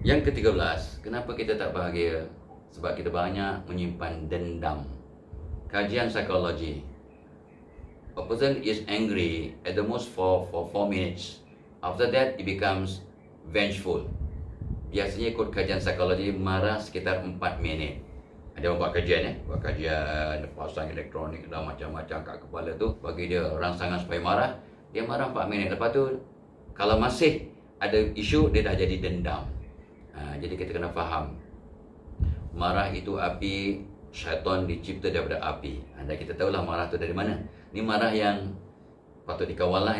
Yang ke-13, kenapa kita tak bahagia? Sebab kita banyak menyimpan dendam. Kajian psikologi. A person is angry at the most for 4 minutes. After that, it becomes vengeful. Biasanya ikut kajian psikologi, marah sekitar 4 minit. Ada orang buat kajian buat kajian pasang elektronik dan macam-macam kat kepala tu, bagi dia rangsangan supaya marah. Dia marah 4 minit. Lepas tu, kalau masih ada isu, dia dah jadi dendam. Jadi kita kena faham, marah itu api, syaitan dicipta daripada api. Dan kita tahulah marah tu dari mana. Ni marah yang patut dikawal lah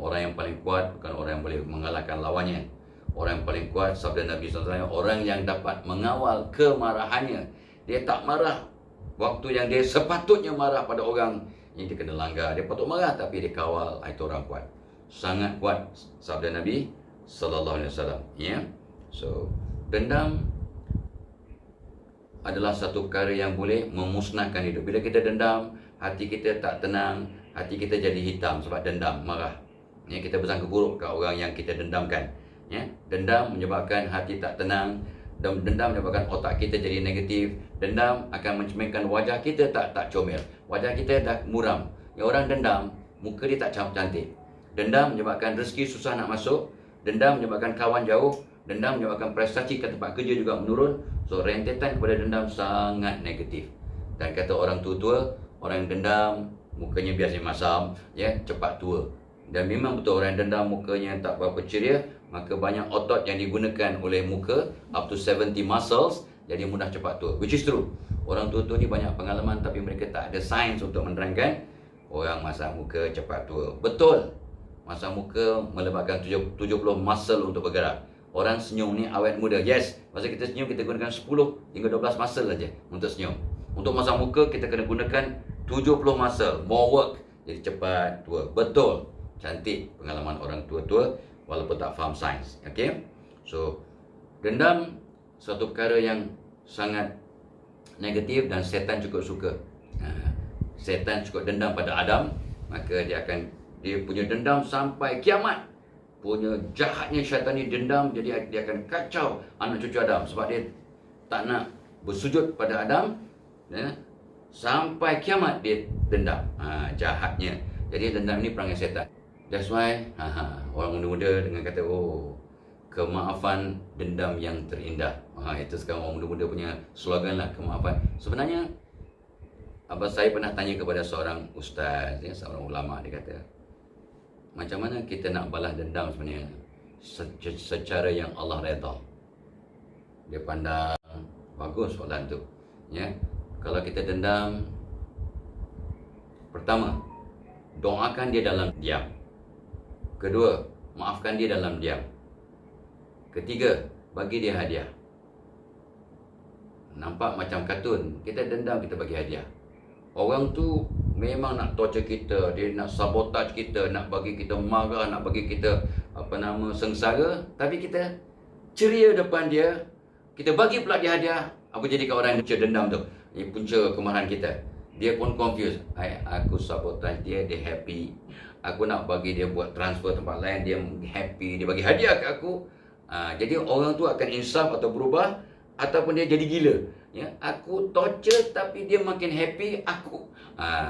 Orang yang paling kuat bukan orang yang boleh mengalahkan lawannya. Orang yang paling kuat, sabda Nabi SAW, orang yang dapat mengawal kemarahannya. Dia tak marah waktu yang dia sepatutnya marah pada orang yang dia kena langgar. Dia patut marah tapi dia kawal. Itu orang kuat. Sangat kuat sabda Nabi SAW. So, dendam adalah satu perkara yang boleh memusnahkan hidup. Bila kita dendam, hati kita tak tenang, hati kita jadi hitam sebab dendam, marah. Kita bersangka buruk kat orang yang kita dendamkan. Dendam menyebabkan hati tak tenang, dan dendam menyebabkan otak kita jadi negatif. Dendam akan mencerminkan wajah kita tak comel. Wajah kita dah muram. Orang dendam, muka dia tak cantik. Dendam menyebabkan rezeki susah nak masuk. Dendam menyebabkan kawan jauh. Dendam menyebabkan prestasi ke tempat kerja juga menurun. So, rentetan kepada dendam sangat negatif. Dan kata orang tua-tua, orang yang dendam, mukanya biasanya masam, cepat tua. Dan memang betul, orang yang dendam mukanya tak berapa ceria, maka banyak otot yang digunakan oleh muka, up to 70 muscles, jadi mudah cepat tua. Which is true. Orang tua-tua ni banyak pengalaman tapi mereka tak ada sains untuk menerangkan orang masam muka cepat tua. Betul. Masam muka melibatkan 70 muscle untuk bergerak. Orang senyum ni awet muda. Yes, masa kita senyum kita gunakan 10 hingga 12 muscle saja untuk senyum. Untuk masam muka kita kena gunakan 70 muscle. More work. Jadi cepat tua. Betul. Cantik pengalaman orang tua-tua walaupun tak faham sains. Okay? So, dendam satu perkara yang sangat negatif dan setan cukup suka. Setan cukup dendam pada Adam, maka dia punya dendam sampai kiamat. Punya jahatnya syaitan ni dendam, jadi dia akan kacau anak cucu Adam sebab dia tak nak bersujud pada Adam, sampai kiamat dia dendam. Jahatnya. Jadi dendam ni perangai setan. That's why orang muda-muda dengan kata, kemaafan dendam yang terindah. Itu sekarang orang muda-muda punya slogan lah, kemaafan. Sebenarnya abang saya pernah tanya kepada seorang ustaz, seorang ulama, dia kata, macam mana kita nak balas dendam sebenarnya secara yang Allah redha? Dia pandang, bagus soalan tu. Kalau kita dendam, pertama, doakan dia dalam diam. Kedua, maafkan dia dalam diam. Ketiga, bagi dia hadiah. Nampak macam kartun, kita dendam, kita bagi hadiah. Orang tu memang nak torture kita, dia nak sabotage kita, nak bagi kita marah, nak bagi kita sengsara, tapi kita ceria depan dia, kita bagi pula dia hadiah. Apa jadi kat orang yang punca dendam tu? Ini punca kemarahan kita. Dia pun confused. Aku sabotage dia, dia happy. Aku nak bagi dia buat transfer tempat lain, dia happy, dia bagi hadiah kat aku. Jadi orang tu akan insaf atau berubah, ataupun dia jadi gila. Aku torture tapi dia makin happy aku.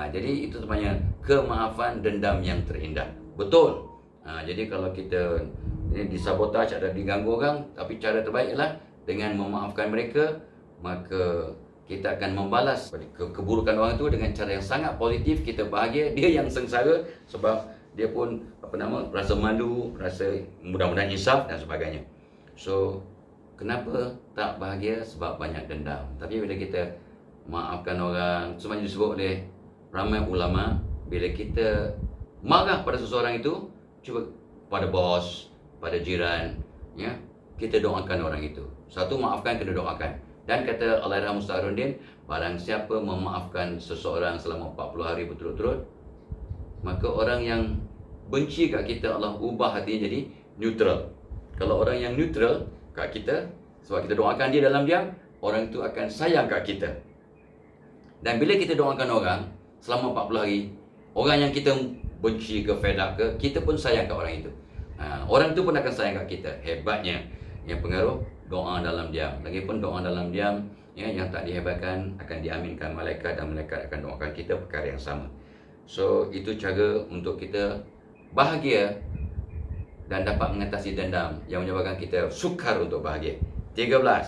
Jadi itu sebenarnya kemaafan dendam yang terindah. Betul. Jadi kalau kita disabotaj atau diganggu orang, tapi cara terbaik ialah dengan memaafkan mereka, maka kita akan membalas keburukan orang itu dengan cara yang sangat positif. Kita bahagia, dia yang sengsara sebab dia pun rasa malu, rasa mudah-mudahan insaf dan sebagainya. So, kenapa tak bahagia? Sebab banyak dendam. Tapi bila kita maafkan orang, sebenarnya disebut oleh ramai ulama, bila kita marah pada seseorang itu, cuba pada bos, pada jiran, kita doakan orang itu. Satu, maafkan, kena doakan. Dan kata Allahyarham Ustaz Harudin, barang siapa memaafkan seseorang selama 40 hari berturut-turut, maka orang yang benci kat kita, Allah ubah hatinya jadi neutral. Kalau orang yang neutral kat kita, sebab kita doakan dia dalam diam, orang itu akan sayang kat kita. Dan bila kita doakan orang selama 40 hari, orang yang kita benci ke, fed up ke, kita pun sayang kat orang itu. Orang itu pun akan sayang kat kita. Hebatnya yang pengaruh doa dalam diam. Lagipun doa dalam diam ya, yang tak dihebatkan akan diaminkan malaikat, dan malaikat akan doakan kita perkara yang sama. So itu cara untuk kita bahagia dan dapat mengatasi dendam yang menyebabkan kita sukar untuk bahagia. 13.